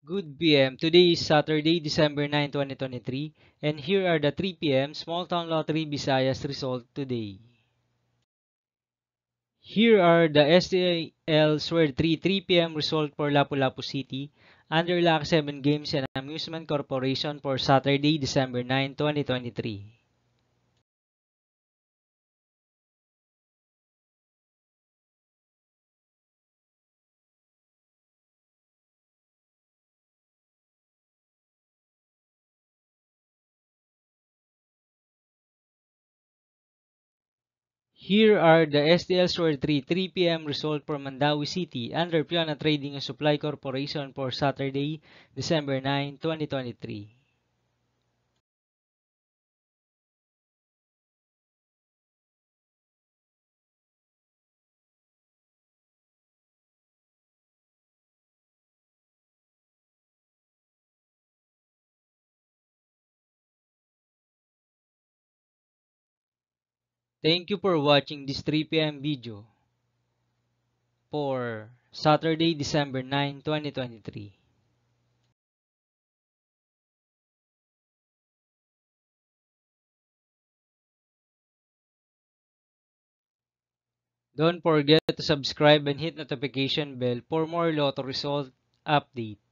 Good PM. Today is Saturday, December 9, 2023, and here are the 3 PM Small Town Lottery Visayas result today. Here are the STL Sword 3 PM result for Lapu-Lapu City, under Lock 7 Games and Amusement Corporation for Saturday, December 9, 2023. Here are the STL Sword 3 PM result for Mandawi City under Piana Trading and Supply Corporation for Saturday, December 9, 2023. Thank you for watching this 3 PM video for Saturday, December 9, 2023. Don't forget to subscribe and hit notification bell for more lotto result update.